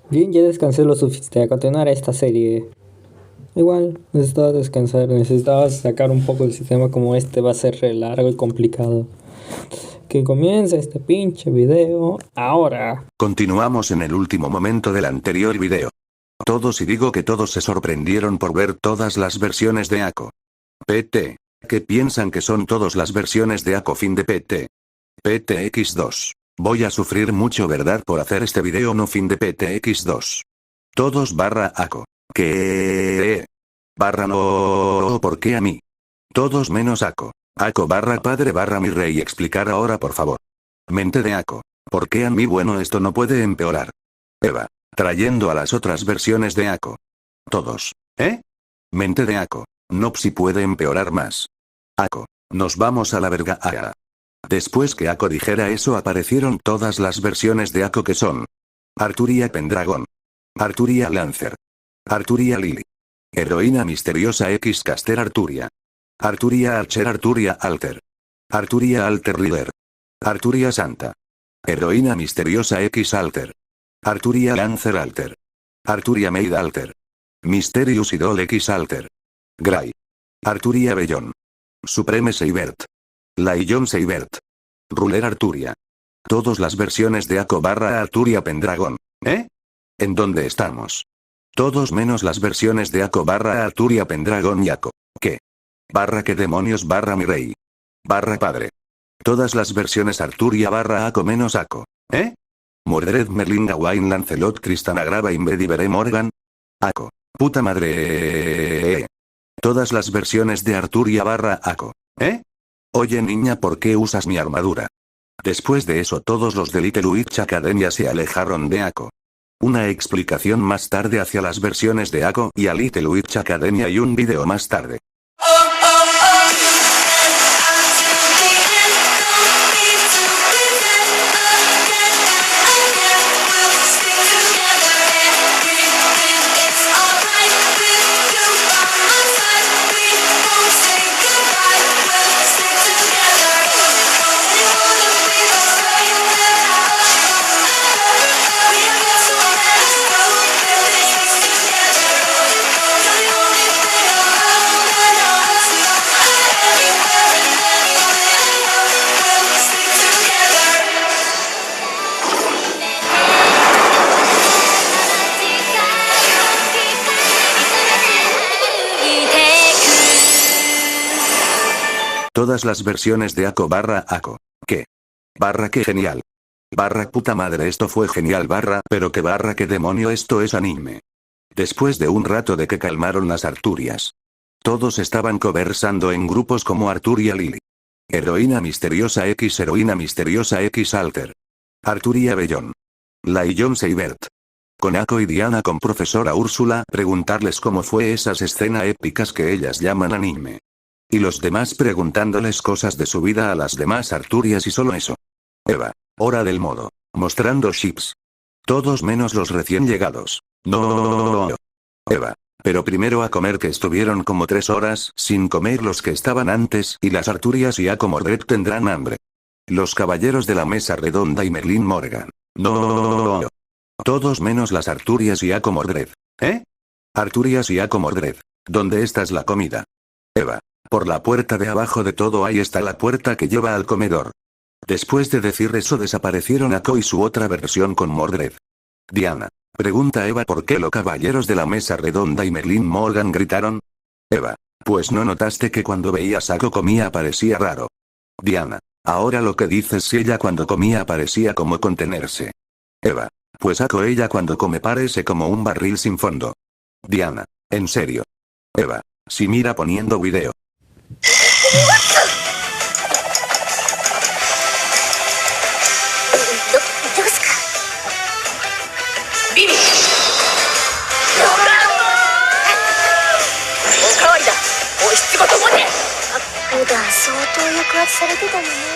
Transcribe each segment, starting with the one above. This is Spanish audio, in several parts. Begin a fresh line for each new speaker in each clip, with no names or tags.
Bien, ya descansé lo suficiente a continuar esta serie. Igual, necesitaba descansar, necesitaba sacar un poco el sistema como este va a ser re largo y complicado. Que comience este pinche video ahora.
Continuamos en el último momento del anterior video. Todos y digo que todos se sorprendieron por ver todas las versiones de Ako. PT. ¿Qué piensan que son todas las versiones de Ako fin de PT? PTX2. Voy a sufrir mucho verdad por hacer este video no fin de PTX2. Todos barra Ako. ¿Qué? Barra no, ¿por qué a mí? Todos menos Ako. Ako barra padre barra mi rey explicar ahora por favor. Mente de Ako. ¿Por qué a mí? Bueno, esto no puede empeorar. Eva. Trayendo a las otras versiones de Ako. Todos. ¿Eh? Mente de Ako. No si puede empeorar más. Ako. Nos vamos a la verga. Después que Ako dijera eso aparecieron todas las versiones de Ako que son. Arturia Pendragon. Arturia Lancer. Arturia Lily. Heroína misteriosa X Caster Arturia. Arturia Archer Arturia Alter. Arturia Alter Leader. Arturia Santa. Heroína misteriosa X Alter. Arturia Lancer Alter. Arturia Maid Alter. Mysterious Idol X Alter. Gray. Arturia Bellon. Supreme Seibert. Laillon Seibert. Ruler Arturia. Todas las versiones de Ako barra Arturia Pendragon. ¿Eh? ¿En dónde estamos? Todos menos las versiones de Ako barra Arturia Pendragon y Ako. ¿Qué? Barra qué demonios barra mi rey. Barra padre. Todas las versiones Arturia barra Ako menos Ako. ¿Eh? Mordred Merlin Gawain Lancelot Tristana Grava Invedivere Morgan. Ako. Puta madre. Todas las versiones de Arturia barra Ako. ¿Eh? Oye niña, ¿por qué usas mi armadura? Después de eso todos los de Little Witch Academia se alejaron de Ako. Una explicación más tarde hacia las versiones de Ako y a Little Witch Academia y un video más tarde. Todas las versiones de Ako barra Ako. ¿Qué? Barra qué genial. Barra puta madre esto fue genial barra pero que barra qué demonio esto es anime. Después de un rato de que calmaron las Arturias. Todos estaban conversando en grupos como Arturia Lily. Heroína misteriosa X Alter. Arturia Bellon. Laillon Seibert. Con Ako y Diana con profesora Úrsula preguntarles cómo fue esas escenas épicas que ellas llaman anime. Y los demás preguntándoles cosas de su vida a las demás Arturias y solo eso. Eva. Hora del modo. Mostrando ships. Todos menos los recién llegados. No. Eva. Pero primero a comer que estuvieron como 3 horas sin comer los que estaban antes y las Arturias y Ako Mordred tendrán hambre. Los caballeros de la mesa redonda y Merlin Morgan. No. Todos menos las Arturias y Ako Mordred. ¿Eh? Arturias y Ako Mordred. ¿Dónde está la comida? Eva. Por la puerta de abajo de todo ahí está la puerta que lleva al comedor. Después de decir eso desaparecieron Ako y su otra versión con Mordred. Diana. Pregunta Eva por qué los caballeros de la mesa redonda y Merlin Morgan gritaron. Eva. Pues no notaste que cuando veías a Ako comía parecía raro. Diana. Ahora lo que dices si ella cuando comía parecía como contenerse. Eva. Pues Ako ella cuando come parece como un barril sin fondo. Diana. ¿En serio? Eva. Si mira poniendo video.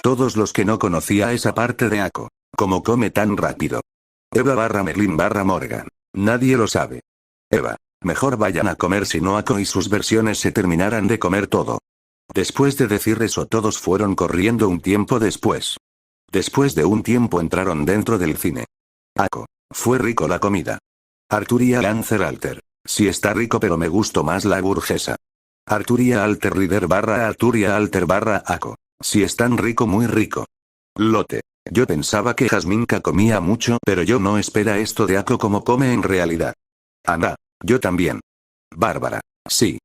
Todos los que no conocía esa parte de Ako. ¿Cómo come tan rápido? Eva barra Merlin barra Morgan. Nadie lo sabe. Eva. Mejor vayan a comer si no Ako y sus versiones se terminaran de comer todo. Después de decir eso todos fueron corriendo un tiempo después. Después de un tiempo entraron dentro del cine. Ako. Fue rico la comida. Arturia Lancer Alter. Sí está rico pero me gustó más la burguesa. Arturia Alter Reader barra Arturia Alter barra Ako. Sí es tan rico muy rico. Lote. Yo pensaba que Jasminka comía mucho pero yo no espera esto de Ako como come en realidad. Ana. Yo también. Bárbara. Sí.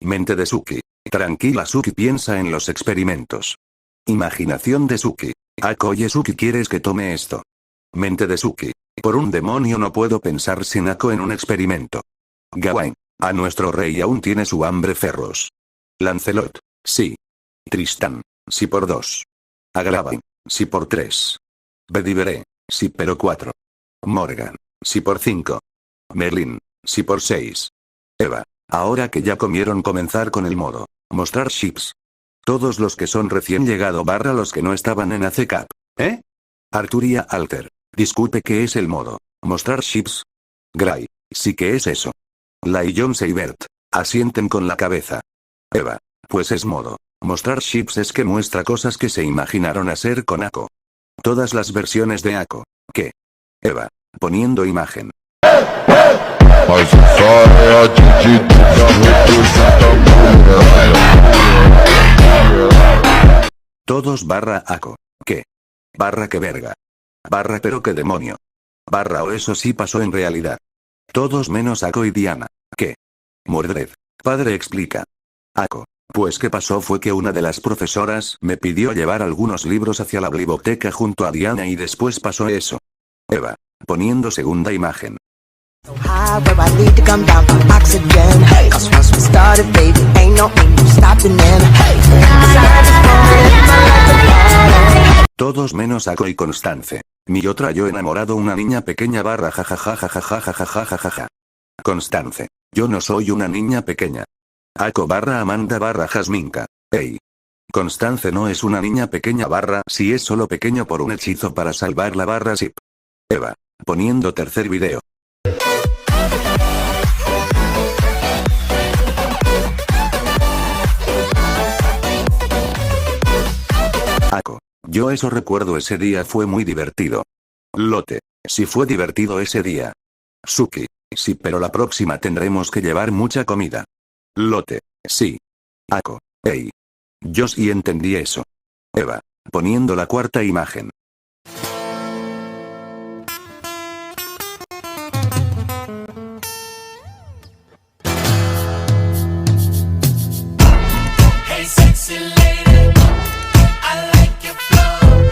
Mente de Suki. Tranquila Suki piensa en los experimentos. Imaginación de Suki. Ako oye Suki ¿quieres que tome esto? Mente de Suki. Por un demonio no puedo pensar sin Ako en un experimento. Gawain. A nuestro rey aún tiene su hambre ferros. Lancelot. Sí. Tristán. Sí por 2. Agravain. Sí por 3. Bedivere. Sí pero 4. Morgan. Sí por 5. Merlin. Sí por 6. Eva. Ahora que ya comieron comenzar con el modo. Mostrar chips. Todos los que son recién llegado barra los que no estaban en ACCAP. ¿Eh? Arturia Alter. Disculpe ¿qué es el modo? Mostrar chips. Gray. Sí que es eso. La y John Seibert. Asienten con la cabeza. Eva. Pues es modo. Mostrar chips es que muestra cosas que se imaginaron hacer con Ako. Todas las versiones de Ako. ¿Qué? Eva. Poniendo imagen. Todos barra Ako. ¿Qué? Barra que verga. Barra pero qué demonio. Barra o eso sí pasó en realidad. Todos menos Ako y Diana. ¿Qué? Mordred. Padre explica. Ako. Pues qué pasó fue que una de las profesoras me pidió llevar algunos libros hacia la biblioteca junto a Diana y después pasó eso. Eva. Poniendo segunda imagen. Todos menos Ako y Constance. Mi otra yo enamorado una niña pequeña barra jajajajajajajajajajaja. Constance. Yo no soy una niña pequeña. Ako barra Amanda barra Jasminka. Ey. Constance no es una niña pequeña barra si es solo pequeño por un hechizo para salvar la barra zip. Eva. Poniendo tercer video. Ako. Yo eso recuerdo ese día fue muy divertido. Lote. Sí fue divertido ese día. Suki. Sí pero la próxima tendremos que llevar mucha comida. Lote. Sí. Ako. Ey. Yo sí entendí eso. Eva. Poniendo la cuarta imagen.
Hey sexy lady, I like your flow.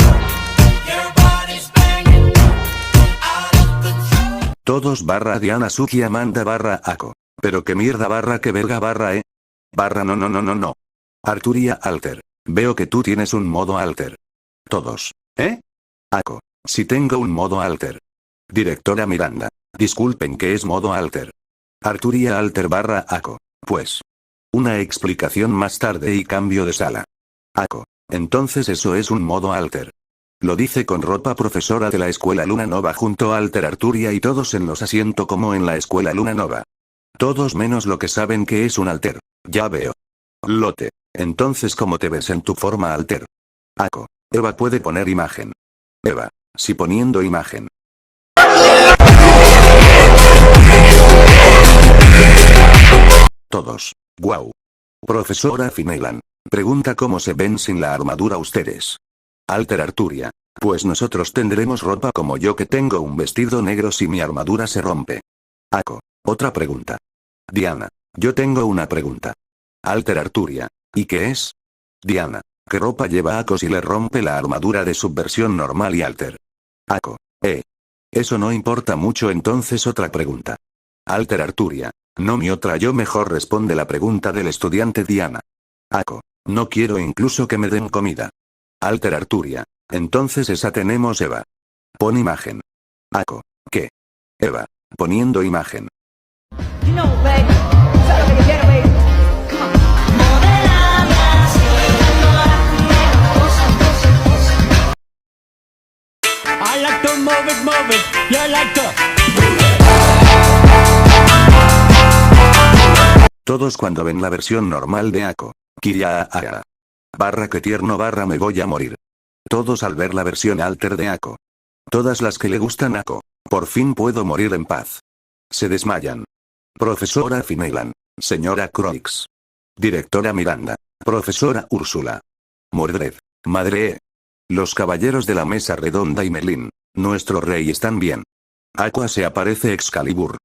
Your body's banging out of control.
Todos barra Diana Suki Amanda barra Ako. Pero qué mierda barra que verga barra Barra no. Arturia Alter. Veo que tú tienes un modo alter. Todos. Ako. Si tengo un modo alter. Directora Miranda. Disculpen que es modo alter. Arturia Alter barra Ako. Pues. Una explicación más tarde y cambio de sala. Ako. Entonces eso es un modo alter. Lo dice con ropa profesora de la escuela Luna Nova junto a Alter Arturia y todos en los asientos como en la escuela Luna Nova. Todos menos lo que saben que es un alter. Ya veo. Lote. Entonces ¿cómo te ves en tu forma alter? Ako. Eva puede poner imagen. Eva. Sí poniendo imagen. Todos. Wow. Profesora Finelan. Pregunta cómo se ven sin la armadura ustedes. Alter Arturia. Pues nosotros tendremos ropa como yo que tengo un vestido negro si mi armadura se rompe. Ako. Otra pregunta. Diana. Yo tengo una pregunta. Alter Arturia. ¿Y qué es? Diana. ¿Qué ropa lleva Ako si le rompe la armadura de subversión normal y alter? Ako. Eso no importa mucho entonces otra pregunta. Alter Arturia. No mi otra yo mejor responde la pregunta del estudiante Diana. Ako. No quiero incluso que me den comida. Alter Arturia. Entonces esa tenemos Eva. Pon imagen. Ako. ¿Qué? Eva. Poniendo imagen.
I like to move it, you like to.
Todos cuando ven la versión normal de Ako. Kiria. Barra que tierno barra me voy a morir. Todos al ver la versión alter de Ako. Todas las que le gustan Ako. Por fin puedo morir en paz. Se desmayan. Profesora Finelan. Señora Croix. Directora Miranda. Profesora Úrsula. Mordred. Madre E. Los caballeros de la mesa redonda y Merlín. Nuestro rey están bien. Aqua se aparece Excalibur.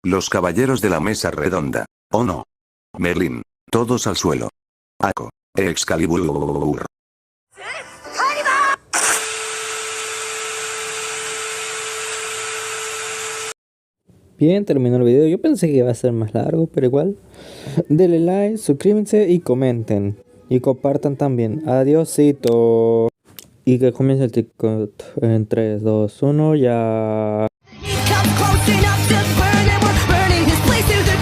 Los caballeros de la mesa redonda. Oh no. Merlín. Todos al suelo. Aqua. Excalibur.
Bien, terminó el video. Yo pensé que iba a ser más largo, pero igual. Denle like, suscríbanse y comenten. Y compartan también. Adiósito. Y que comience el TikTok en 3, 2, 1, ya.
He comes close enough to burn, and we're burning his place to the